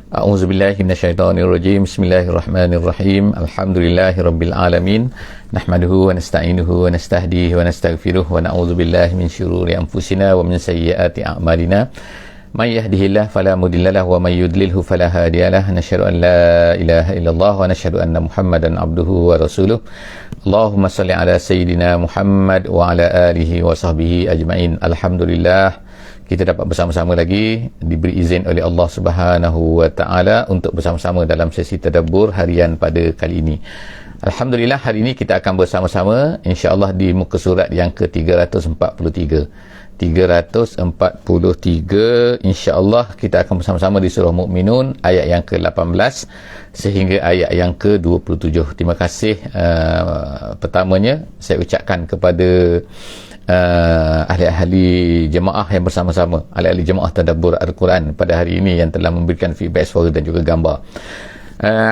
A'udzubillahi minasyaitonirrajim. Bismillahirrahmanirrahim. Alhamdulillahirabbil alamin. Nahmaduhu wa nasta'inuhu wa nastahdihi wa nastaghfiruh wa na'udzubillahi min syururi anfusina wa min sayyiati a'malina. May yahdihillahu fala mudhillalah wa may yudlilhu fala hadiyalah. Nasyhadu an la ilaha illallah wa nasyhadu anna Muhammadan abduhu wa rasuluh. Allahumma shalli ala sayyidina Muhammad wa ala alihi wa sahbihi ajmain. Alhamdulillah, kita dapat bersama-sama lagi, diberi izin oleh Allah Subhanahu wa taala untuk bersama-sama dalam sesi tadabbur harian pada kali ini. Alhamdulillah, hari ini kita akan bersama-sama insya-Allah di muka surat yang ke-343. 343 insya-Allah kita akan bersama-sama di surah Mukminun ayat yang ke-18 sehingga ayat yang ke-27. Terima kasih pertamanya saya ucapkan kepada ahli-ahli jemaah yang bersama-sama, ahli-ahli jemaah tadabbur Al-Quran pada hari ini yang telah memberikan feedback suara dan juga gambar.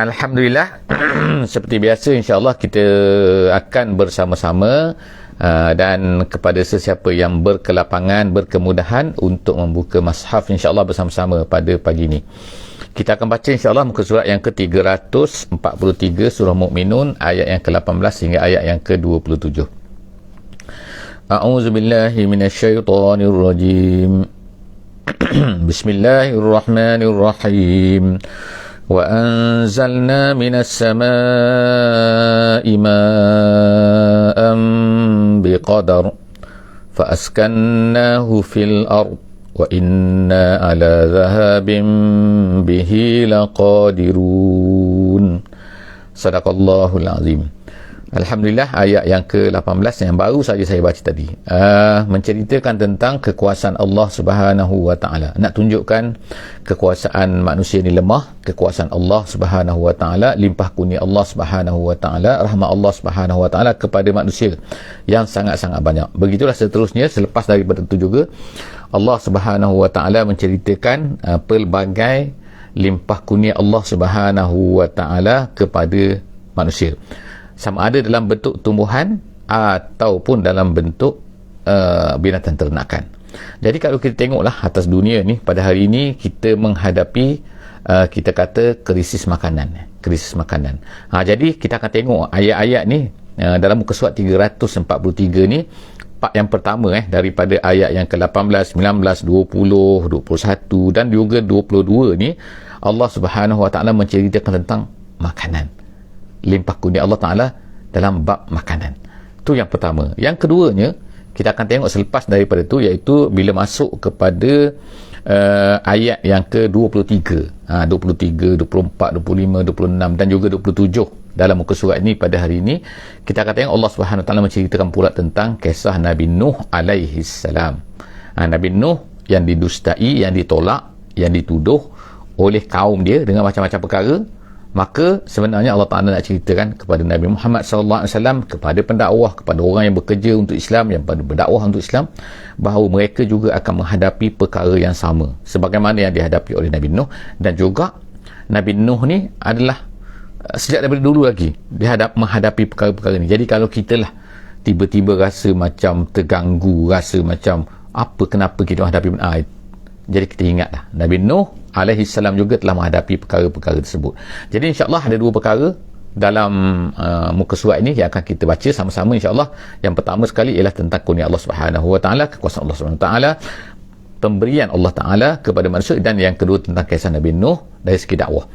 Alhamdulillah, seperti biasa insya-Allah kita akan bersama-sama dan kepada sesiapa yang berkelapangan, berkemudahan untuk membuka mushaf insya-Allah bersama-sama pada pagi ini. Kita akan baca insya-Allah muka surat yang ke-343 surah Mukminun ayat yang ke-18 hingga ayat yang ke-27. A'udzubillahi minasyaitonirrajim. Bismillahirrahmanirrahim. Wa anzalna minas samaa'i ma'an biqadar fa askannahu fil ard wa inna ala dhahabin bihi laqadirun. Sadaqallahul azim. Alhamdulillah, ayat yang ke-18 yang baru saja saya baca tadi menceritakan tentang kekuasaan Allah Subhanahu wa taala. Nak tunjukkan kekuasaan manusia ni lemah, kekuasaan Allah Subhanahu wa taala, limpah kurnia Allah Subhanahu wa taala, rahmat Allah Subhanahu wa taala kepada manusia yang sangat-sangat banyak. Begitulah seterusnya, selepas daripada itu juga Allah Subhanahu wa taala menceritakan pelbagai limpah kurnia Allah Subhanahu wa taala kepada manusia, sama ada dalam bentuk tumbuhan ataupun dalam bentuk binatang ternakan. Jadi kalau kita tengoklah atas dunia ni, pada hari ini kita menghadapi kita kata krisis makanan. Jadi kita akan tengok ayat-ayat ni dalam muka surat 343 ni, part yang pertama daripada ayat yang ke-18, 19, 20, 21 dan juga 22 ni, Allah Subhanahu wa taala menceritakan tentang makanan, limpah kurnia Allah Ta'ala dalam bab makanan. Itu yang pertama. Yang keduanya, kita akan tengok selepas daripada itu, iaitu bila masuk kepada ayat yang ke-23, 23, 24, 25, 26 dan juga 27 dalam muka surat ini pada hari ini, kita akan tengok Allah Subhanahu Wa Ta'ala menceritakan pula tentang kisah Nabi Nuh alaihi salam. Nabi Nuh yang didustai, yang ditolak, yang dituduh oleh kaum dia dengan macam-macam perkara. Maka sebenarnya Allah Ta'ala nak ceritakan kepada Nabi Muhammad SAW, kepada pendakwah, kepada orang yang bekerja untuk Islam, yang berdakwah untuk Islam, bahawa mereka juga akan menghadapi perkara yang sama sebagaimana yang dihadapi oleh Nabi Nuh. Dan juga Nabi Nuh ni adalah sejak daripada dulu lagi menghadapi perkara-perkara ni. Jadi kalau kita lah tiba-tiba rasa macam terganggu, rasa macam kenapa kita menghadapi jadi kita ingatlah Nabi Nuh alaihi salam juga telah menghadapi perkara-perkara tersebut. Jadi insya-Allah ada dua perkara dalam muka surat ini yang akan kita baca sama-sama insya-Allah. Yang pertama sekali ialah tentang kurnia Allah Subhanahu wa taala, kekuasaan Allah Subhanahu wa taala, pemberian Allah Taala kepada manusia, dan yang kedua tentang kisah Nabi Nuh dari segi dakwah.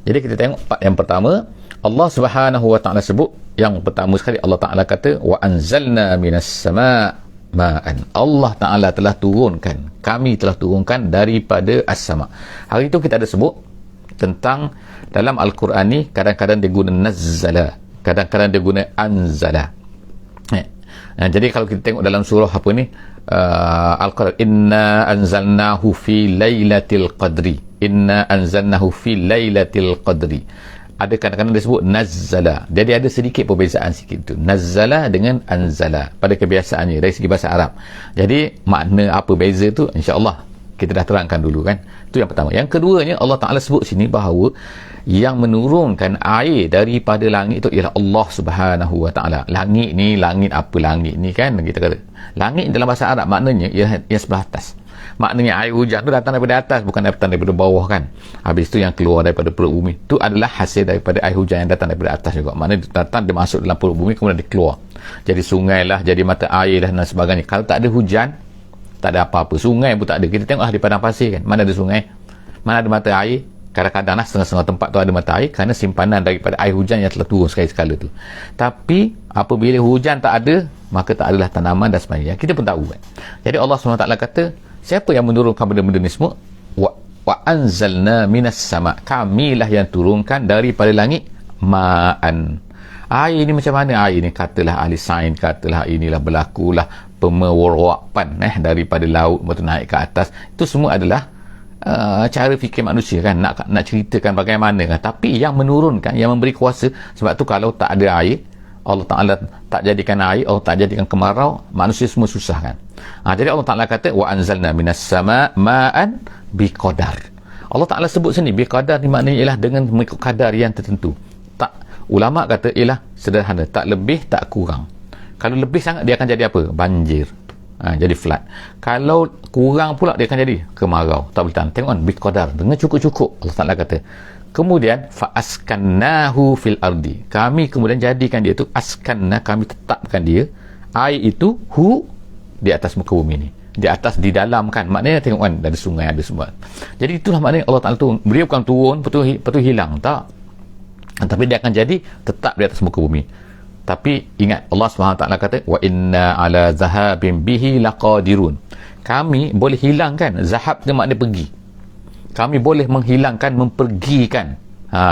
Jadi kita tengok part yang pertama, Allah Subhanahu wa taala sebut, yang pertama sekali Allah Taala kata wa anzalna minas sama' ma'an. Allah Ta'ala telah turunkan, kami telah turunkan daripada as-sama'. Hari itu kita ada sebut tentang dalam Al-Quran ni kadang-kadang dia guna nazzala, kadang-kadang dia guna anzala. Jadi kalau kita tengok dalam surah apa ni, Al-Quran, inna anzalnahu fi lailatul qadri, inna anzalnahu fi lailatul qadri. Ada kadang-kadang disebut nazzala. Jadi ada sedikit perbezaan sikit tu, nazzala dengan anzala pada kebiasaannya dari segi bahasa Arab. Jadi makna apa beza tu insya-Allah kita dah terangkan dulu kan. Itu yang pertama. Yang keduanya, Allah Taala sebut sini bahawa yang menurunkan air daripada langit itu ialah Allah Subhanahu wa taala. Langit ni, langit apa langit ni kan, kita kata langit dalam bahasa Arab maknanya ialah yang sebelah atas. Maknanya air hujan tu datang daripada atas, bukan daripada bawah kan. Habis tu yang keluar daripada perut bumi tu adalah hasil daripada air hujan yang datang daripada atas juga. Maknanya datang, dia masuk dalam perut bumi, kemudian dia keluar jadi sungai lah, jadi mata air lah dan sebagainya. Kalau tak ada hujan, tak ada apa-apa, sungai pun tak ada. Kita tengok di padang pasir kan, mana ada sungai, mana ada mata air. Kadang-kadang lah setengah-setengah tempat tu ada mata air kerana simpanan daripada air hujan yang telah turun sekali-sekala tu. Tapi apabila hujan tak ada, maka tak adalah tanaman dan sebagainya. Kita pun tahu kan. Jadi Allah SWT kata, siapa yang menurunkan benda-benda ni semua? Wa anzalna minas sama', kamilah yang turunkan daripada langit ma'an. Air ni macam mana air ni? Katalah ahli sains, katalah inilah berlakulah pemewarapan daripada laut betul naik ke atas. Itu semua adalah cara fikir manusia kan, nak ceritakan bagaimana kan. Tapi yang menurunkan, yang memberi kuasa, sebab tu kalau tak ada air, Allah Ta'ala tak jadikan air, Allah tak jadikan kemarau, manusia semua susah kan. Jadi Allah Ta'ala kata wa anzalna minas sama' ma'an biqadar. Allah Ta'ala sebut sini biqadar ni maknanya ialah dengan mengikut kadar yang tertentu. Tak, ulama kata ialah sederhana, tak lebih tak kurang. Kalau lebih sangat dia akan jadi apa? Banjir. Jadi flood. Kalau kurang pula dia akan jadi kemarau, tak boleh tahan. Tengok kan, biqadar, dengan cukup-cukup. Allah Ta'ala kata, kemudian fa'askannahu fil ardi, kami kemudian jadikan dia tu, askanna, kami tetapkan dia, air itu di atas muka bumi ni, di atas, di dalam kan. Maknanya tengok kan, ada sungai, ada semua. Jadi itulah maknanya Allah Ta'ala tu, beliau bukan turun betul hilang, tak, tapi dia akan jadi tetap di atas muka bumi. Tapi ingat, Allah SWT kata wa inna ala zahabin bihi laqadirun, kami boleh hilangkan. Zahab tu makna pergi, kami boleh menghilangkan, mempergikan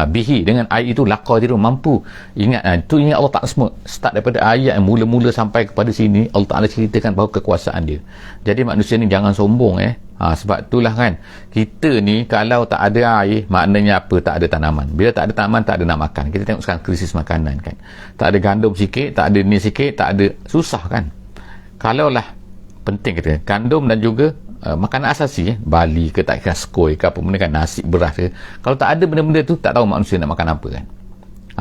bihi, dengan air itu, laqadirun, mampu. Ingat, itu ingat Allah Ta'ala semua start daripada ayat yang mula-mula sampai kepada sini. Allah Ta'ala ceritakan bahawa kekuasaan dia. Jadi manusia ni jangan sombong sebab itulah kan, kita ni kalau tak ada air, maknanya apa? Tak ada tanaman. Bila tak ada tanaman, tak ada nak makan. Kita tengok sekarang krisis makanan kan, tak ada gandum sikit, tak ada ni sikit, tak ada, susah kan. Kalaulah penting kita gandum dan juga makanan asasi, bali ke tak kira skoi ke apa benda kan, nasi, beras ke, kalau tak ada benda-benda tu, tak tahu manusia nak makan apa kan.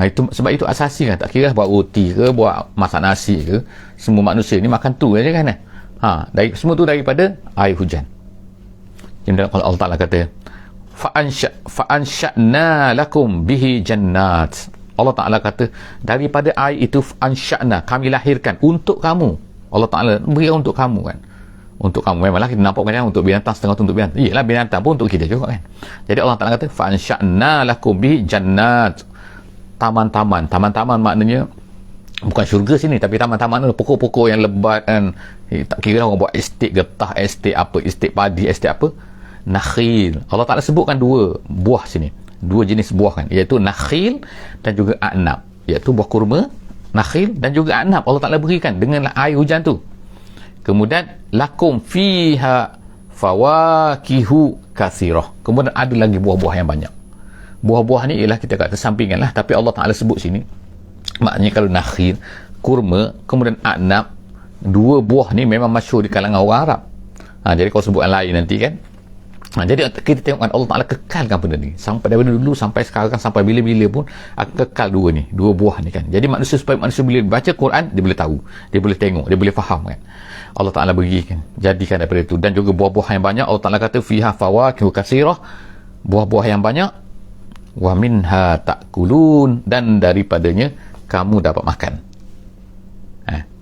Itu sebab itu asasi kan, tak kira buat roti ke, buat masak nasi ke, semua manusia ni makan tu aja kan. Dari semua tu daripada air hujan. Jadi kalau Allah Ta'ala kata fa'ansha'na lakum bihi jannat, Allah Ta'ala kata daripada air itu, ansha'na, kami lahirkan untuk kamu. Allah Ta'ala beri untuk kamu kan, untuk kamu. Memanglah kita nampak kan, untuk binatang, setengah tu untuk binatang. Iyalah, binatang pun untuk kita juga kan. Jadi Allah Ta'ala kata fa'ansha'na lakum bihi jannat, taman-taman. Taman-taman maknanya bukan syurga sini, tapi taman-taman adalah pokok-pokok yang lebat kan. Tak kira orang buat estate getah, estate apa, estate padi, estate apa, nakhil. Allah Ta'ala sebutkan dua buah sini, dua jenis buah kan, iaitu nakhil dan juga a'nab, iaitu buah kurma, nakhil dan juga a'nab. Allah Ta'ala berikan dengan air hujan tu. Kemudian lakum fiha fawakihu kathirah, kemudian ada lagi buah-buah yang banyak. Buah-buah ni ialah kita kata sampingan lah, tapi Allah Ta'ala sebut sini, maknanya kalau nakhil, kurma, kemudian a'nab, dua buah ni memang masyhur di kalangan orang Arab. Jadi kalau sebut yang lain nanti kan. Jadi kita tengok kan, Allah Ta'ala kekalkan benda ni sampai daripada dulu sampai sekarang, sampai bila-bila pun akan kekal dua buah ni kan. Jadi manusia, supaya manusia bila baca Quran, dia boleh tahu, dia boleh tengok, dia boleh faham kan. Allah Ta'ala berikan, jadikan daripada itu. Dan juga buah-buah yang banyak. Allah Ta'ala kata fiha fawakihu katsirah, buah-buah yang banyak, wa minha ta'kulun, dan daripadanya kamu dapat makan.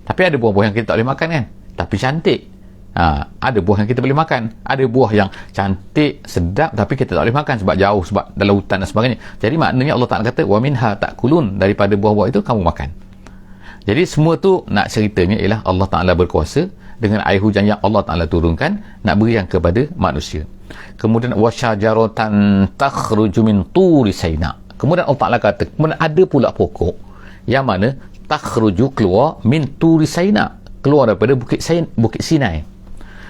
Tapi ada buah-buah yang kita tak boleh makan kan, tapi cantik. Ada buah yang kita boleh makan, ada buah yang cantik, sedap, tapi kita tak boleh makan sebab jauh, sebab dalam hutan dan sebagainya. Jadi maknanya Allah Ta'ala kata wa minha ta'kulun, daripada buah-buah itu kamu makan. Jadi semua tu nak ceritanya ialah Allah Ta'ala berkuasa dengan air hujan yang Allah Ta'ala turunkan, nak berikan kepada manusia. Kemudian wasyajaratan takhruju min turi Saina, kemudian Allah Ta'ala kata kemudian ada pula pokok yang mana takhruju, keluar, min turi Saina, keluar daripada Bukit Sinai.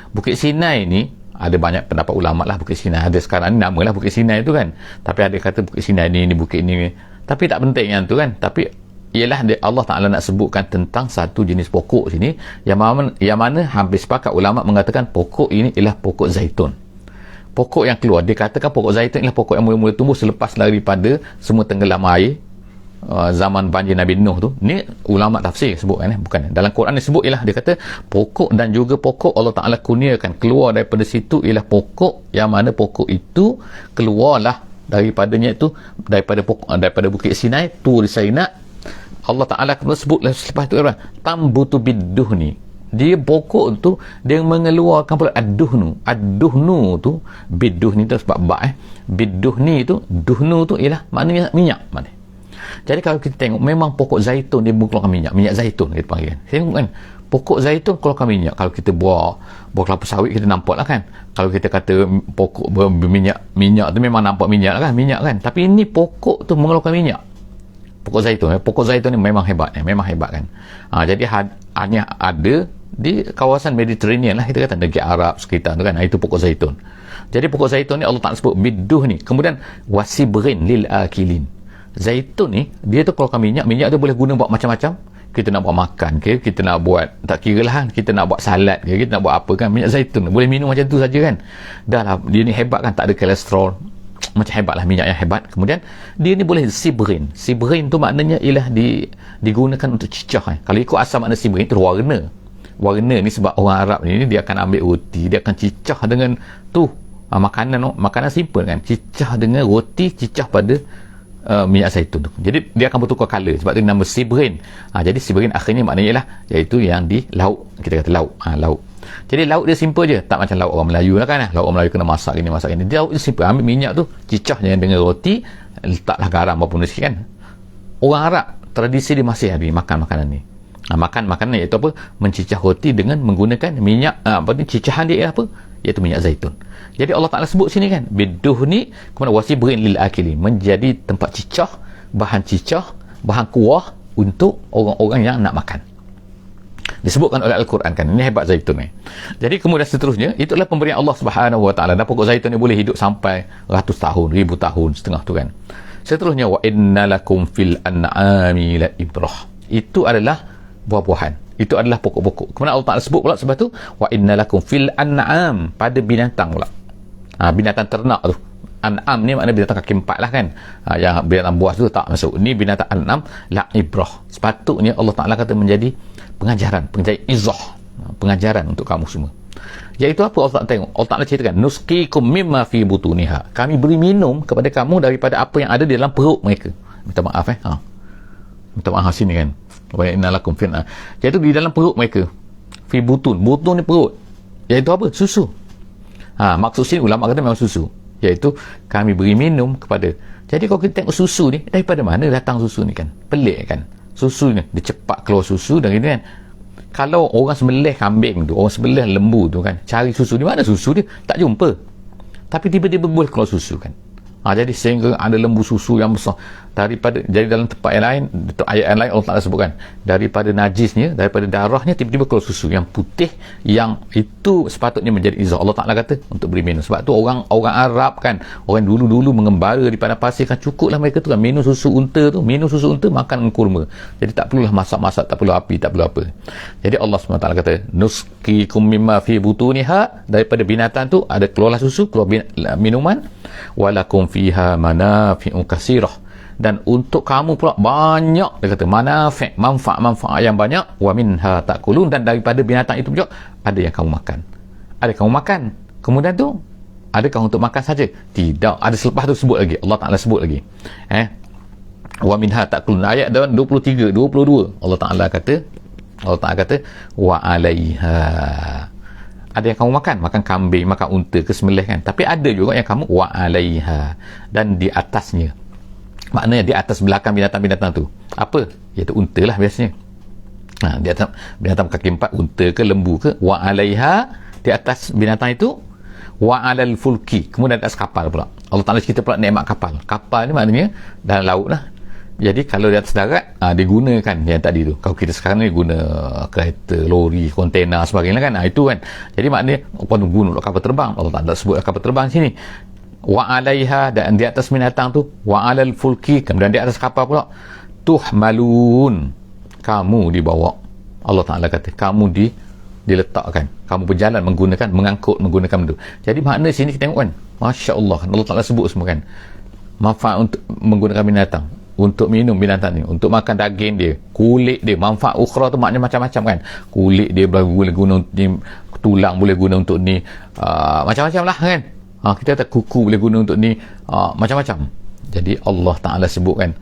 Bukit Sinai ni ada banyak pendapat ulama lah. Bukit Sinai ada sekarang ni namalah Bukit Sinai tu kan, tapi ada kata Bukit Sinai ni bukit ni, tapi tak penting yang tu kan. Tapi ialah Allah Ta'ala nak sebutkan tentang satu jenis pokok sini yang mana hampir sepakat ulama mengatakan pokok ini ialah pokok zaitun. Pokok yang keluar, dia katakan pokok zaitun ialah pokok yang mula-mula tumbuh selepas daripada semua tenggelam air zaman banjir Nabi Nuh tu, ni ulama tafsir sebut kan, bukan dalam Quran ni sebut, ialah dia kata pokok dan juga pokok Allah Ta'ala kurniakan keluar daripada situ ialah pokok yang mana pokok itu keluarlah daripadanya itu daripada Bukit Sinai, Tur Sinai. Allah Ta'ala sebut selepas tu tambutu bidduhni, dia pokok tu dia mengeluarkan pula ad-duhnu tu bidduhni tu sebab bidduhni tu, duhnu tu ialah maknanya minyak. Jadi kalau kita tengok memang pokok zaitun dia mengeluarkan minyak zaitun kita panggil kan. Tengok kan, pokok zaitun keluarkan minyak. Kalau kita buah kelapa sawit kita nampak lah kan. Kalau kita kata pokok berminyak tu memang nampak minyak lah kan. Tapi ini pokok tu mengeluarkan minyak. Pokok zaitun ni memang hebat kan. Jadi hanya ada di kawasan Mediterranean lah, kita kata negeri Arab sekitar tu kan. Itu pokok zaitun. Jadi pokok zaitun ni Allah Ta'ala sebut biduh ni. Kemudian wasibrin lil akilin. Zaitun ni dia tu keluarkan minyak tu boleh guna buat macam-macam. Kita nak buat makan ke, kita nak buat, tak kira lah, kita nak buat salad ke, kita nak buat apa kan, minyak zaitun boleh minum macam tu saja kan. Dah lah, dia ni hebat kan, tak ada kolesterol, macam hebat lah, minyak yang hebat. Kemudian dia ni boleh sibrin tu maknanya ialah digunakan untuk cicah kan. Kalau ikut asal makna sibrin tu warna ni, sebab orang Arab ni dia akan ambil roti, dia akan cicah dengan tu makanan simple kan, cicah dengan roti, cicah pada minyak zaitun tu. Jadi dia akan bertukar color, sebab tu nama sibrin. Jadi sibrin akhirnya maknanya ialah iaitu yang di lauk, kita kata lauk. Lauk. Jadi lauk dia simple je, tak macam lauk orang Melayu lah kan. Lauk orang Melayu kena masak ini. Lauk dia simple, ambil minyak tu, cicah je dengan roti, letaklah garam apa pun sikit kan. Orang Arab tradisi dia masih ada makan makanan ni. Makan makanan iaitu apa? Mencicah roti dengan menggunakan minyak, cicahan dia ialah apa? Iaitu minyak zaitun. Jadi Allah Ta'ala sebut sini kan, biduh ni kemudian wasibrin lil akili, menjadi tempat cicah, bahan kuah untuk orang-orang yang nak makan. Disebutkan oleh Al-Quran kan, ini hebat zaitun ni. Jadi kemudian seterusnya, itulah pemberian Allah Subhanahu Wa Ta'ala, dan pokok zaitun ni boleh hidup sampai ratus tahun, ribu tahun setengah tu kan. Seterusnya, wa innalakum fil an'ami la ibrah, itu adalah buah-buahan, itu adalah pokok-pokok. Kemudian Allah Ta'ala sebut pula sebab tu, wa innalakum fil an'am, pada binatang pula. Binatang ternak tu, an'am ni makna binatang kaki empat lah kan. Yang binatang buas tu tak masuk. Ni binatang an'am la ibrah, sepatutnya Allah Ta'ala kata menjadi pengajaran izah, pengajaran untuk kamu semua. Iaitu apa Allah Ta'ala tengok, Allah Ta'ala ceritakan, nusqikum mimma fi butuniha, kami beri minum kepada kamu daripada apa yang ada di dalam perut mereka. Minta maaf minta maaf sini kan, wa innalakum fil, iaitu di dalam perut mereka. Fi butun ni perut, iaitu apa? Susu. Maksud sini ulama kata memang susu, iaitu kami beri minum kepada. Jadi kalau kita tengok susu ni, daripada mana datang susu ni kan? Pelik kan? Susu ni dia cepat keluar susu dan gitu kan. Kalau orang sembelih kambing tu, orang sembelih lembu tu kan, cari susu, di mana susu dia? Tak jumpa. Tapi tiba-tiba boleh keluar susu kan. Jadi sehingga ada lembu susu yang besar daripada, jadi dalam tempat yang lain, ayat yang lain Allah Ta'ala sebutkan, daripada najisnya, daripada darahnya tiba-tiba keluar susu yang putih, yang itu sepatutnya menjadi izah. Allah Ta'ala kata untuk beri minum. Sebab tu orang Arab kan, orang dulu dipandang daripada pasir kan, cukuplah mereka tu kan minum susu unta, makan kurma. Jadi tak perlulah masak-masak, tak perlu api, tak perlu apa. Jadi Allah SWT kata, nusqikum mimma fi butuniha, daripada binatang tu ada keluarlah susu, keluar minuman, walakum fiha manafi'u katsirah, dan untuk kamu pula banyak, dia kata manfaat yang banyak, wa minha ta'kulun, dan daripada binatang itu juga ada yang kamu makan. Kemudian tu adakah untuk makan saja? Tidak, ada selepas tu sebut lagi, Allah Ta'ala sebut lagi wa minha ta'kulun, ayat 23 22 Allah Ta'ala kata wa 'alaiha, ada yang kamu makan kambing, makan unta ke sembelih kan, tapi ada juga yang kamu wa 'alaiha, dan di atasnya, maknanya di atas belakang binatang-binatang tu apa? Iaitu unta lah biasanya. Di atas binatang kaki empat, unta ke lembu ke, wa 'alaiha, di atas binatang itu, wa 'alal fulki, kemudian di atas kapal pula. Allah Ta'ala cerita pula nikmat kapal ni maknanya dalam laut lah. Jadi kalau di atas darat, digunakan yang tadi tu. Kalau kita sekarang ni guna kereta, lori, kontena sebagainya kan, itu kan. Jadi maknanya guna kapal terbang. Allah Ta'ala sebut kapal terbang sini. Wa 'alaiha, dan di atas binatang tu, wa 'alal fulki, kemudian di atas kapal pula, tuhmalun, kamu dibawa. Allah Ta'ala kata kamu diletakkan, kamu berjalan mengangkut menggunakan itu. Jadi makna sini kita tengok kan, Masya Allah, Allah Ta'ala sebut semua kan, manfaat untuk menggunakan binatang. untuk minum binatang ni, untuk makan daging dia, kulit dia, manfaat ukhra tu maknanya macam-macam kan. Kulit dia boleh guna untuk ni, tulang boleh guna untuk ni, macam-macam lah kan. Kita kata kuku boleh guna untuk ni, macam-macam. Jadi Allah Ta'ala sebutkan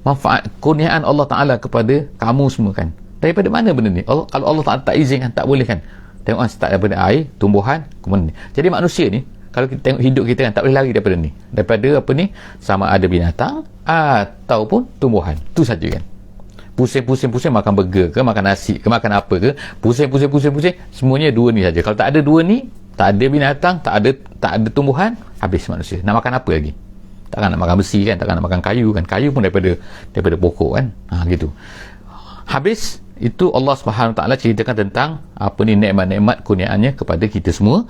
manfaat kurniaan Allah Ta'ala kepada kamu semua kan. Daripada mana benda ni? Kalau Allah Ta'ala tak izinkan, tak boleh kan. Tengok kan, start daripada air, tumbuhan, kemudian ni. Jadi manusia ni, kalau kita tengok hidup kita kan, tak boleh lari daripada ni. Daripada apa ni, sama ada binatang ataupun tumbuhan. Tu saja kan. Pusing makan burger ke, makan nasi ke, makan apa ke, pusing, semuanya dua ni saja. Kalau tak ada dua ni, tak ada binatang, tak ada tumbuhan, habis manusia. Nak makan apa lagi? Takkan nak makan besi kan, takkan nak makan kayu kan. Kayu pun daripada pokok kan. Gitu. Habis itu Allah Subhanahu Wa Taala ceritakan tentang apa ni, nikmat-nikmat kurniaannya kepada kita semua,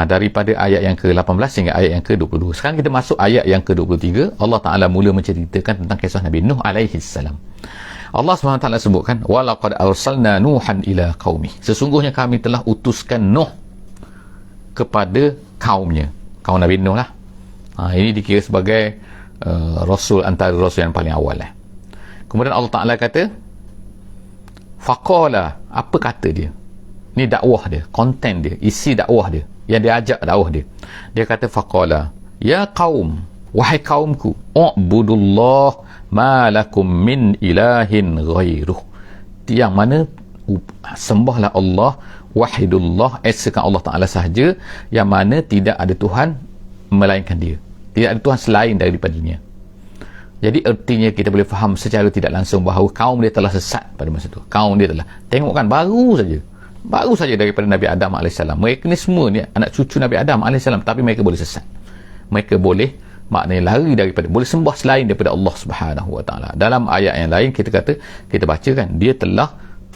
daripada ayat yang ke-18 hingga ayat yang ke-22. Sekarang kita masuk ayat yang ke-23. Allah Taala mula menceritakan tentang kisah Nabi Nuh alaihi salam. Allah Subhanahu Wa Taala sebutkan, walaqad arsalna nuhan ila qaumi. Sesungguhnya kami telah utuskan Nuh kepada kaumnya. Kaum Nabi Nuh lah. Ini dikira sebagai rasul, antara rasul yang paling awal lah. Kemudian Allah Ta'ala kata, faqala, apa kata dia? Ni dakwah dia, konten dia, isi dakwah dia, yang dia ajak dakwah dia. Dia kata faqala, ya qaum, wahai kaumku, u'budullah ma lakum min ilahin ghairuh. Yang mana sembahlah Allah, wahidullah, esakan Allah Ta'ala sahaja, yang mana tidak ada Tuhan melainkan dia, tidak ada Tuhan selain daripadanya. Jadi ertinya kita boleh faham secara tidak langsung bahawa kaum dia telah sesat pada masa itu. Kaum dia telah, tengok kan, baru saja daripada Nabi Adam AS. Mereka ni semua ni anak cucu Nabi Adam AS, tapi mereka boleh sesat. Mereka boleh, maknanya lari daripada, boleh sembah selain daripada Allah Subhanahu Wa Taala. Dalam ayat yang lain kita baca kan, dia telah,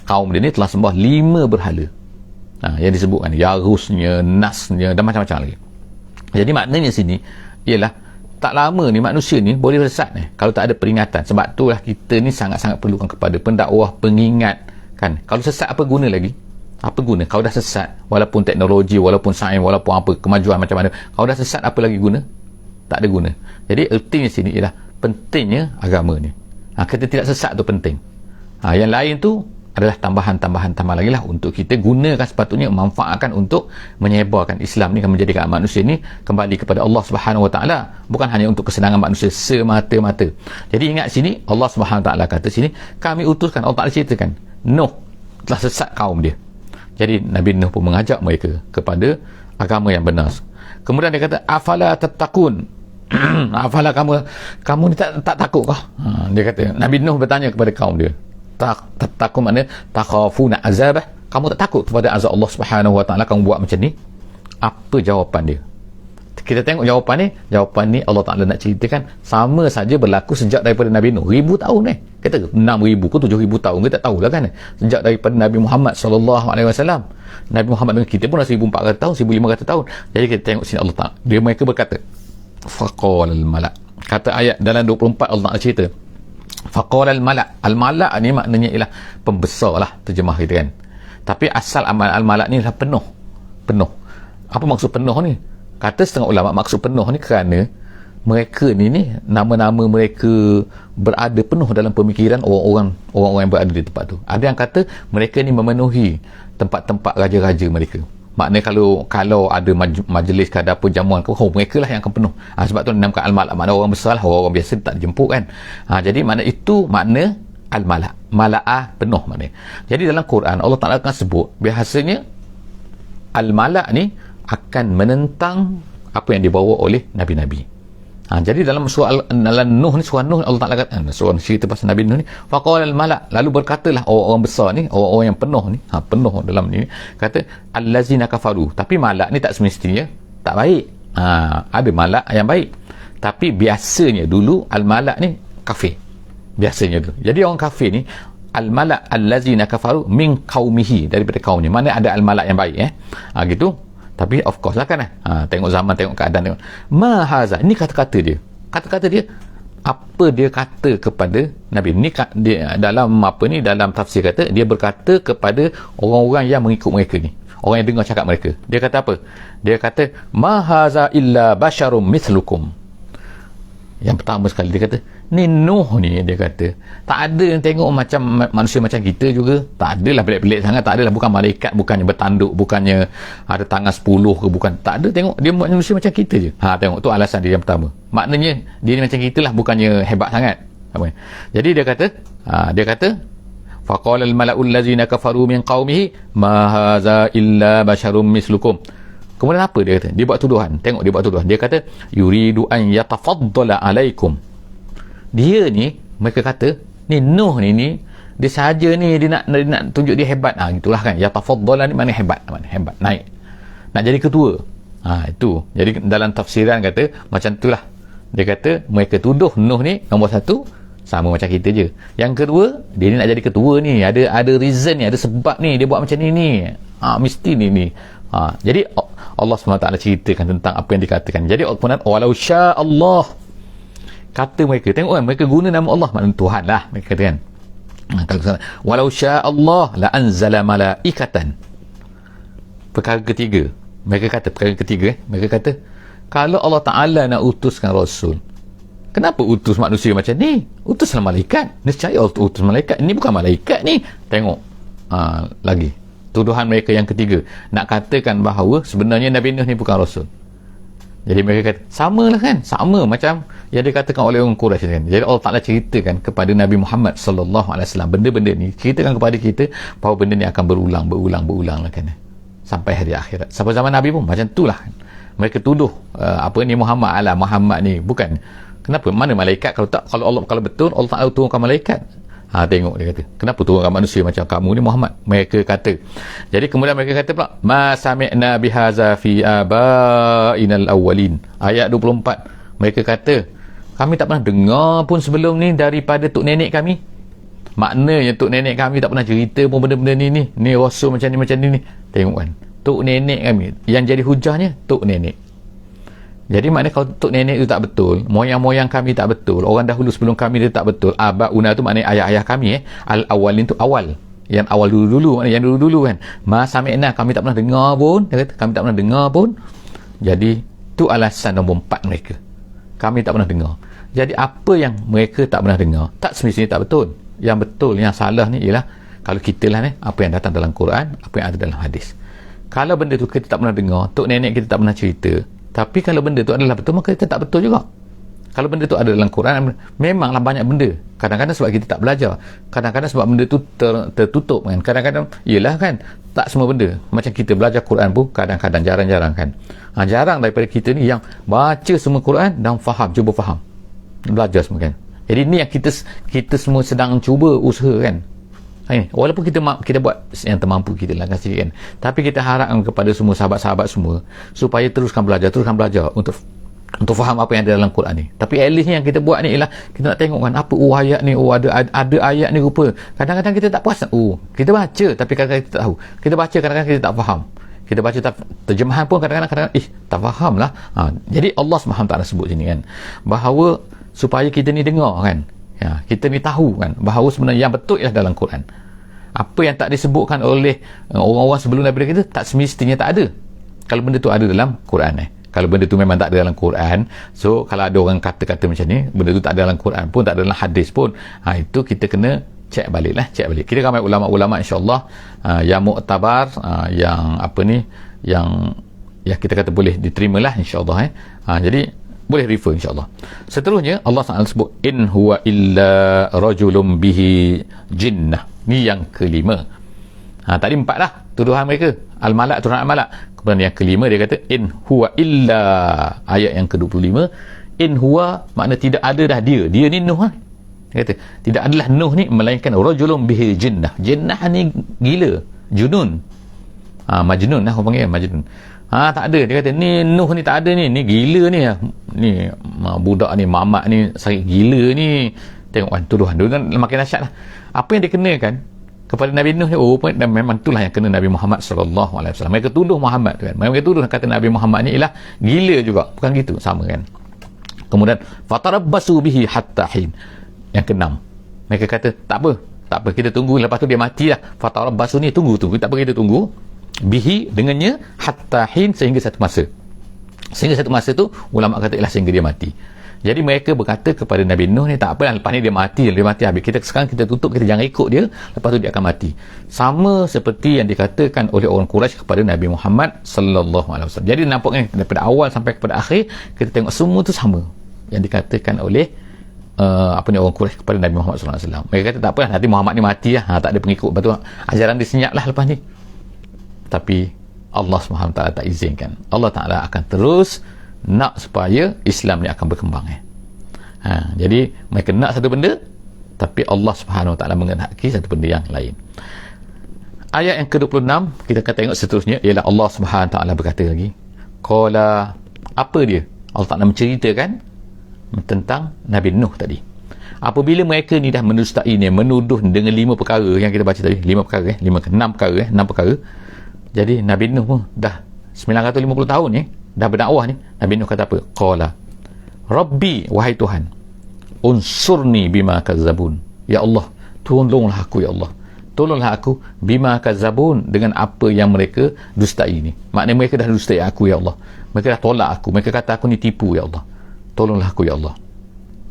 kaum dia ni telah sembah 5 berhala. Yang disebutkan Yarusnya, Nasnya dan macam-macam lagi. Jadi maknanya sini ialah tak lama ni manusia ni boleh sesat kalau tak ada peringatan. Sebab itulah kita ni sangat-sangat perlukan kepada pendakwah, pengingat kan. Kalau sesat apa guna lagi? Apa guna? Kalau dah sesat, walaupun teknologi, walaupun sains, walaupun apa kemajuan macam mana, kalau dah sesat apa lagi guna? Tak ada guna. Jadi ertinya sini ialah pentingnya agama ni. Kita tidak sesat tu penting. Yang lain tu adalah tambahan lagi lah untuk kita gunakan, sepatutnya manfaatkan untuk menyebarkan Islam ni, akan menjadikan manusia ni kembali kepada Allah Subhanahu Wa Taala, bukan hanya untuk kesenangan manusia semata-mata. Jadi ingat sini Allah Subhanahu Wa Taala kata sini, kami utuskan, Allah Taala ceritakan Nuh telah sesat kaum dia. Jadi Nabi Nuh pun mengajak mereka kepada agama yang benar. Kemudian dia kata, afala tattaqun. Afala kamu ni tak takut kah? Dia kata, Nabi Nuh bertanya kepada kaum dia, takut maknanya takhafuna azabah, kamu tak takut kepada azab Allah Subhanahu Wa Taala, kamu buat macam ni? Apa jawapan dia? Kita tengok jawapan ni Allah Ta'ala nak ceritakan sama saja berlaku sejak daripada Nabi Nuh, 1000 tahun kata 6,000 ke 7,000 tahun, kita tak tahulah kan, sejak daripada Nabi Muhammad SAW. Nabi Muhammad dengan kita pun dah 1,400 tahun, 1,500 tahun. Jadi kita tengok sini Allah Ta'ala, mereka berkata, faqala al-malak, kata ayat dalam 24 Allah Ta'ala cerita faqala al-malak. Al-malak ni maknanya ialah pembesar lah, terjemah kita kan. Tapi asal al-malak ni adalah penuh. Apa maksud penuh ni? Kata setengah ulama, maksud penuh ni kerana mereka ni nama-nama mereka berada penuh dalam pemikiran orang-orang yang berada di tempat tu. Ada yang kata mereka ni memenuhi tempat-tempat raja-raja mereka. Maknanya kalau ada majlis ke ada apa jamuan ke, mereka lah yang akan penuh. Sebab tu dinamakan al-malak, makna orang besar lah, orang biasa tak dijemput kan. Jadi makna itu makna al-malak, mala'ah penuh maknanya. Jadi dalam Quran Allah Ta'ala akan sebut biasanya al-malak ni akan menentang apa yang dibawa oleh nabi-nabi. Jadi dalam surah Nuh ni, surah Nuh Allah Ta'ala kata, surah cerita pasal Nabi Nuh ni, faqala al-malak, lalu berkatalah orang-orang besar ni, orang-orang yang penuh ni, penuh dalam ni, kata allazina kafaru. Tapi malak ni tak semestinya tak baik. Ada malak yang baik, tapi biasanya dulu al-malak ni kafir, biasanya dulu. Jadi orang kafir ni, al-malak allazina kafaru min qaumihi, daripada kaumnya. Mana ada al-malak yang baik gitu. Tapi of course lah kan tengok zaman, tengok keadaan, tengok mahaza, ini kata-kata dia, apa dia kata kepada Nabi ni, dia dalam dalam tafsir kata, dia berkata kepada orang-orang yang mengikut mereka ni, orang yang dengar cakap mereka. Dia kata apa? Dia kata mahaza illa basyarum mithlukum. Yang pertama sekali dia kata, ni Nuh ni, dia kata tak ada yang tengok macam manusia macam kita juga, tak adalah pelik-pelik sangat, tak adalah, bukan malaikat, bukannya bertanduk, bukannya ada tangan 10 ke, bukan, tak ada, tengok dia manusia macam kita je. Tengok tu alasan dia yang pertama, maknanya dia ni macam kita lah, bukannya hebat sangat. Jadi dia kata faqala al-mala'ul ladzina kafaru min qaumihi ma hadza illa basyarum mislukum. Kemudian apa dia kata? Dia buat tuduhan. Tengok dia buat tuduhan. Dia kata yuridu an yatafaddala alaikum. Dia ni, mereka kata ni Nuh ni dia saja ni dia nak tunjuk dia hebat. Itulah kan, yatafaddala ni mana hebat, naik, nak jadi ketua. Itu. Jadi dalam tafsiran kata macam itulah. Dia kata mereka tuduh Nuh ni nombor satu sama macam kita je. Yang kedua, dia ni nak jadi ketua ni, ada reason ni, ada sebab ni dia buat macam ni. Mesti ni. Jadi Allah SWT ceritakan tentang apa yang dikatakan. Jadi walau sya Allah, kata mereka, tengok kan, mereka guna nama Allah, maknanya Tuhan lah mereka kata kan. Walau sya Allah la anzala malaikatan. Perkara ketiga mereka kata kalau Allah Ta'ala nak utuskan Rasul, kenapa utus manusia macam ni? Utuslah malaikat. Nescaya Allah utus malaikat. Ini bukan malaikat ni. Tengok lagi tuduhan mereka yang ketiga, nak katakan bahawa sebenarnya Nabi Nuh ni bukan Rasul. Jadi mereka kata sama macam yang dikatakan oleh orang Quraisy kan. Jadi Allah Ta'ala ceritakan kepada Nabi Muhammad sallallahu alaihi wasallam benda-benda ni, ceritakan kepada kita bahawa benda ni akan berulang lah kan, sampai hari akhirat, sampai zaman Nabi pun macam itulah kan. Mereka tuduh Muhammad ni bukan. Kenapa? Mana malaikat? Kalau betul Allah Ta'ala turunkan malaikat. Tengok dia kata, kenapa turunkan manusia macam kamu ni Muhammad? Mereka kata. Jadi kemudian mereka kata pula, ma sami'na bihaza fi abainal awwalin. Ayat 24. Mereka kata, kami tak pernah dengar pun sebelum ni daripada tok nenek kami. Maknanya tok nenek kami tak pernah cerita pun benda-benda ni. Ni rasul macam ni. Tengok kan, tok nenek kami yang jadi hujahnya tok nenek. Jadi maknanya kalau tok nenek itu tak betul, moyang-moyang kami tak betul, orang dahulu sebelum kami dia tak betul, abauna tu maknanya ayah-ayah kami al-awwalin tu awal, yang awal dulu-dulu, maknanya yang dulu-dulu kan. Ma sami'na, kami tak pernah dengar pun. Dia kata kami tak pernah dengar pun. Jadi tu alasan nombor 4 mereka, kami tak pernah dengar. Jadi apa yang mereka tak pernah dengar tak semestinya tak betul. Yang betul, yang salah ni ialah kalau kita lah ni, apa yang datang dalam Quran, apa yang ada dalam hadis. Kalau benda tu kita tak pernah dengar, tok nenek kita tak pernah cerita, tapi kalau benda tu adalah betul, maka kita tak betul juga. Kalau benda tu ada dalam Quran, memanglah banyak benda. Kadang-kadang sebab kita tak belajar, kadang-kadang sebab benda tu tertutup kan. Kadang-kadang yelah kan, tak semua benda. Macam kita belajar Quran pun kadang-kadang, jarang-jarang kan. Jarang daripada kita ni yang baca semua Quran dan cuba faham, belajar semua kan. Jadi ni yang kita semua sedang cuba usaha kan. Walaupun kita buat yang termampu kita lah kan, tapi kita harapkan kepada semua sahabat-sahabat semua supaya teruskan belajar untuk faham apa yang ada dalam Quran ni. Tapi at least yang kita buat ni ialah kita nak tengok kan, apa ayat ni, ada ayat ni rupa. Kadang-kadang kita tak puas, kita baca tapi kadang-kadang kita tak tahu. Kita baca kadang-kadang kita tak faham. Kita baca terjemahan pun kadang-kadang tak faham lah. Jadi Allah SWT sebut sini kan, bahawa supaya kita ni dengar kan, kita ni tahu kan bahawa sebenarnya yang betul ialah dalam Quran. Apa yang tak disebutkan oleh orang-orang sebelum daripada kita tak semestinya tak ada. Kalau benda tu ada dalam Quran kalau benda tu memang tak ada dalam Quran, so kalau ada orang kata-kata macam ni, benda tu tak ada dalam Quran pun, tak ada dalam hadis pun, itu kita kena cek balik. Kita ramai ulama-ulama insya-Allah yang muktabar, yang apa ni, yang kita kata boleh diterima lah insya-Allah. Jadi boleh refer insya-Allah. Seterusnya Allah SWT sebut in huwa illa rajulun bihi jinnah. Ni yang kelima. Tadi 4 dah tuduhan mereka, al-malak, tuduhan al-malak. Kemudian yang kelima dia kata in huwa illa, ayat yang ke-25, in huwa makna tidak ada dah dia ni Nuh. Dia kata tidak adalah Nuh ni melainkan rajulun bihi jinnah. Jinnah ni gila, junun, majnun lah orang panggil, majnun. Tak ada. Dia kata ni Nuh ni tak ada ni gila ni budak ni, mamat ni sakit gila ni. Tengok kan, tuduhan makin dahsyat lah. Apa yang dikenakan kepada Nabi Nuh ni, dan memang itulah yang kena Nabi Muhammad sallallahu alaihi wasallam. Mereka tuduh Muhammad kan, mereka tuduh kata Nabi Muhammad ni ialah gila juga, bukan gitu, sama kan. Kemudian fatarabbasu bihi hatta hin, yang keenam, mereka kata tak apa, kita tunggu, lepas tu dia matilah. Fatarabbasu ni tunggu, tak apa, kita tunggu bihi dengannya hatta hin, sehingga satu masa tu ulama kata ialah sehingga dia mati. Jadi mereka berkata kepada Nabi Nuh ni, tak apalah, lepas ni dia mati habis. Sekarang kita tutup, kita jangan ikut dia, lepas tu dia akan mati. Sama seperti yang dikatakan oleh orang Quraisy kepada Nabi Muhammad sallallahu alaihi wasallam. Jadi nampaknya daripada awal sampai kepada akhir, kita tengok semua tu sama yang dikatakan oleh orang Quraisy kepada Nabi Muhammad sallallahu alaihi wasallam. Mereka kata tak apalah, nanti Muhammad ni mati lah, tak ada pengikut, lepas tu ajaran dia senyap lah lepas ni. Tapi Allah SWT tak izinkan. Allah Ta'ala akan terus nak supaya Islam ni akan berkembang. Jadi mereka nak satu benda, tapi Allah SWT menghendaki satu benda yang lain. Ayat yang ke-26 kita akan tengok seterusnya, ialah Allah SWT berkata lagi, qala, apa dia? Allah Ta'ala menceritakan tentang Nabi Nuh tadi. Apabila mereka ni dah mendustai ni, menuduh dengan 5 perkara yang kita baca tadi, 5 perkara, 6 perkara. Jadi Nabi Nuh pun dah 950 tahun ni, dah berdakwah ni. Nabi Nuh kata apa? Qala, Rabbi, wahai Tuhan, unsurni bima kazzabun. Ya Allah, tolonglah aku, ya Allah. Tolonglah aku bima kazzabun, dengan apa yang mereka dustai ni. Maknanya mereka dah dustai aku, ya Allah. Mereka dah tolak aku. Mereka kata aku ni tipu, ya Allah. Tolonglah aku, ya Allah.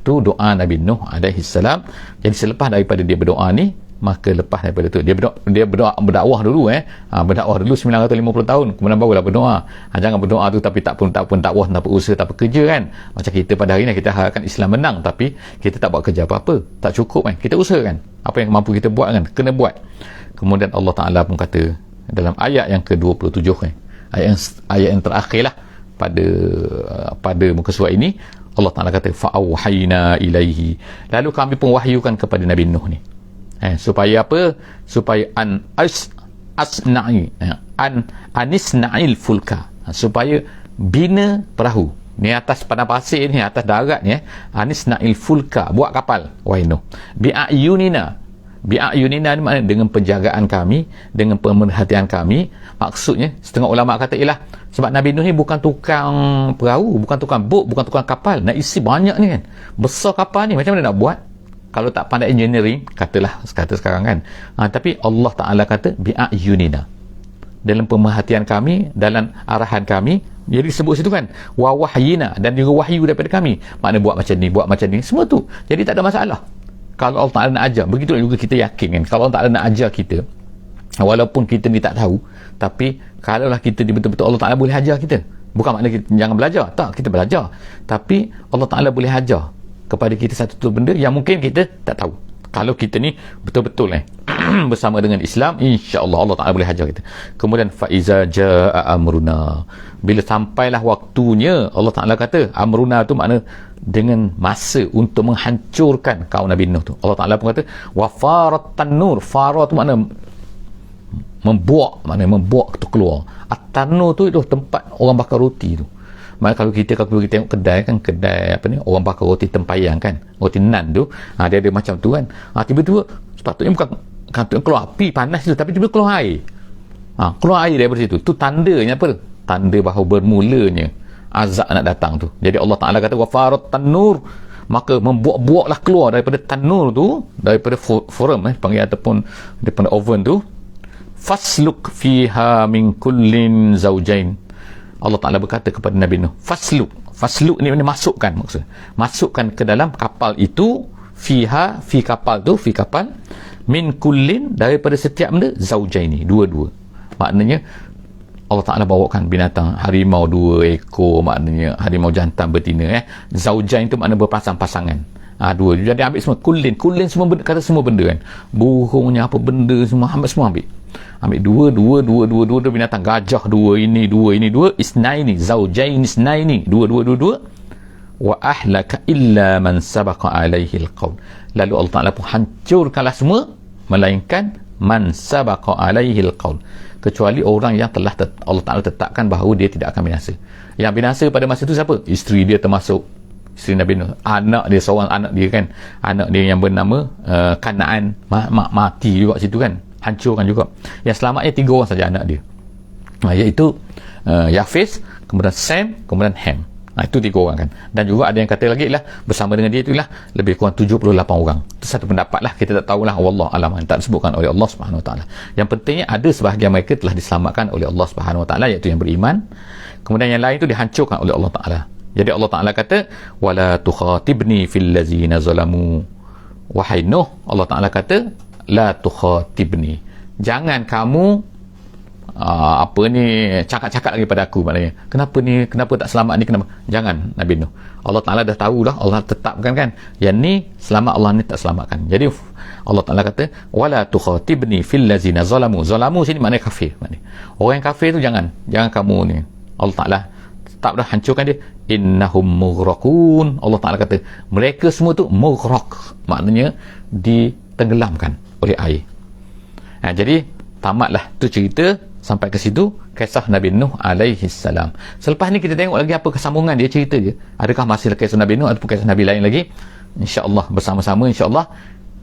Tu doa Nabi Nuh alaihi salam. Jadi selepas daripada dia berdoa ni, maka lepas daripada tu dia berdakwah dulu berdakwah dulu 950 tahun, kemudian barulah berdoa. Jangan berdoa tu tapi tak pun dakwah, tak pun usaha, tak pun kerja kan. Macam kita pada hari ni, kita harapkan Islam menang tapi kita tak buat kerja apa-apa, tak cukup kan. Kita usaha kan, apa yang mampu kita buat kan, kena buat. Kemudian Allah Ta'ala pun kata dalam ayat yang ke-27 ayat yang terakhir lah pada muka surat ini, Allah Ta'ala kata fa'auhayna ilaihi, lalu kami pun wahyukan kepada Nabi Nuh ni, supaya apa? Supaya anisna'il fulka, supaya bina perahu ni atas padang pasir ni, atas darat ni, anisna'il fulka, buat kapal, wahai Nuh, bi'ayunina ni maknanya dengan penjagaan kami, dengan pemerhatian kami. Maksudnya setengah ulama kata ialah sebab Nabi Nuh ni bukan tukang perahu, bukan tukang bot, bukan tukang kapal, nak isi banyak ni kan, besar kapal ni, macam mana nak buat kalau tak pandai engineering, kata sekarang kan. Tapi Allah Ta'ala kata bi'ayunina, dalam pemerhatian kami, dalam arahan kami. Jadi sebut situ kan, wa wahyina, dan juga wahyu daripada kami, makna buat macam ni, semua tu. Jadi tak ada masalah kalau Allah Ta'ala nak ajar. Begitulah juga kita yakin kan, kalau Allah Ta'ala nak ajar kita, walaupun kita ni tak tahu, tapi kalaulah kita ni betul-betul Allah Ta'ala boleh ajar kita. Bukan makna kita jangan belajar, tak, kita belajar, tapi Allah Ta'ala boleh ajar kepada kita satu benda yang mungkin kita tak tahu. Kalau kita ni betul-betul bersama dengan Islam, insya-Allah Allah Ta'ala boleh ajar kita. Kemudian faiza jaa amruna, bila sampailah waktunya, Allah Ta'ala kata amruna tu makna dengan masa untuk menghancurkan kaum Nabi Nuh tu. Allah Ta'ala pun kata wa farat tanur, fara tu makna membuak tu keluar. At-tanur tu itu tempat orang bakar roti tu. Malah kalau kita pergi tengok kedai orang bakar roti tempayang kan, roti nan tu, dia ada macam tu kan. Tiba-tiba sepatutnya bukan keluar api panas tu, tapi tiba-tiba keluar air. Keluar air daripada situ. Tu tandanya apa? Tanda bahawa bermulanya azab nak datang tu. Jadi Allah Ta'ala kata wa farat tanur, maka membuak-buaklah keluar daripada tanur tu, daripada forum panggil, ataupun daripada oven tu, fasluk fiha min kullin zaujain. Allah Ta'ala berkata kepada Nabi Nuh, fasluk ni masukkan, maksud masukkan ke dalam kapal itu, fi kapal min kullin, daripada setiap benda, zaujaini, dua-dua. Maknanya Allah Ta'ala bawakan binatang harimau 2 ekor, maknanya harimau jantan betina. Zaujain tu makna berpasang-pasangan, 2. Jadi ambil semua kullin semua benda, kata semua benda kan, burungnya apa benda semua ambil dua binatang, gajah 2, ini 2, isnaini, zaujain isnaini, 2. Wa ahlaka illa man sabaqa alaihi alqaul, lalu Allah Ta'ala pun hancurkanlah semua melainkan man sabaqa alaihi alqaul, kecuali orang yang telah Allah Ta'ala tetapkan bahawa dia tidak akan binasa. Yang binasa pada masa itu siapa? Isteri dia termasuk, isteri Nabi Nuh, anak dia, seorang anak dia kan, anak dia yang bernama Kanaan, mati juga situ kan, hancurkan juga. Yang selamatnya 3 orang saja anak dia, iaitu Yafis, kemudian Sem, kemudian Ham. Itu 3 orang kan. Dan juga ada yang kata lagi lah, bersama dengan dia itulah lebih kurang 78 orang. Itu satu pendapat lah, kita tak tahulah, wallah alam, tak disebutkan oleh Allah Subhanahu Wa Taala. Yang pentingnya ada sebahagian mereka telah diselamatkan oleh Allah Subhanahu Wa Taala, iaitu yang beriman. Kemudian yang lain itu dihancurkan oleh Allah Ta'ala. Jadi Allah Ta'ala kata, wala tukhatibni fil ladzina zalamu. Wahai Nuh, Allah Ta'ala kata, la tukhatibni. Jangan kamu cakap-cakap lagi pada aku, maknanya. Kenapa tak selamat ni, kenapa? Jangan, Nabi Nuh. Allah Ta'ala dah tahulah, Allah tetapkan kan. Yang ni selamat, Allah ni tak selamatkan. Jadi Allah Ta'ala kata, wala tukhatibni fil ladzina zalamu. Zalamu sini maknanya kafir. Orang yang kafir tu jangan kamu ni. Allah Ta'ala tak dah hancurkan dia. Innahum mughraqun. Allah Ta'ala kata mereka semua tu mughraq, maknanya ditenggelamkan oleh air. Jadi tamatlah tu cerita sampai ke situ, kisah Nabi Nuh alaihi salam. Selepas ni kita tengok lagi apa kesambungan dia cerita dia. Adakah masih kisah Nabi Nuh ataupun kisah Nabi lain lagi? InsyaAllah bersama-sama, insyaAllah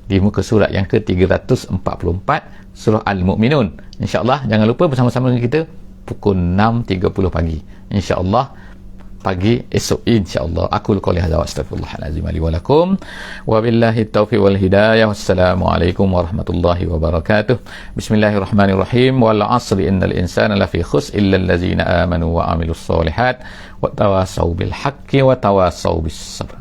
di muka surat yang ke-344 surah Al-Mu'minun. InsyaAllah jangan lupa bersama-sama dengan kita pukul 6.30 pagi, insyaAllah, pagi esok, insyaAllah. Aku qouli hadza wa astaghfirullahalazim li wa lakum wa billahi taufiq wal hidayah. Wassalamualaikum warahmatullahi wabarakatuh. Bismillahirrahmanirrahim. Wal 'asri innal insana lafi khusr illa allazina amanu wa amilus solihat wa tawassaw bil haqqi wa tawassaw bis sabr.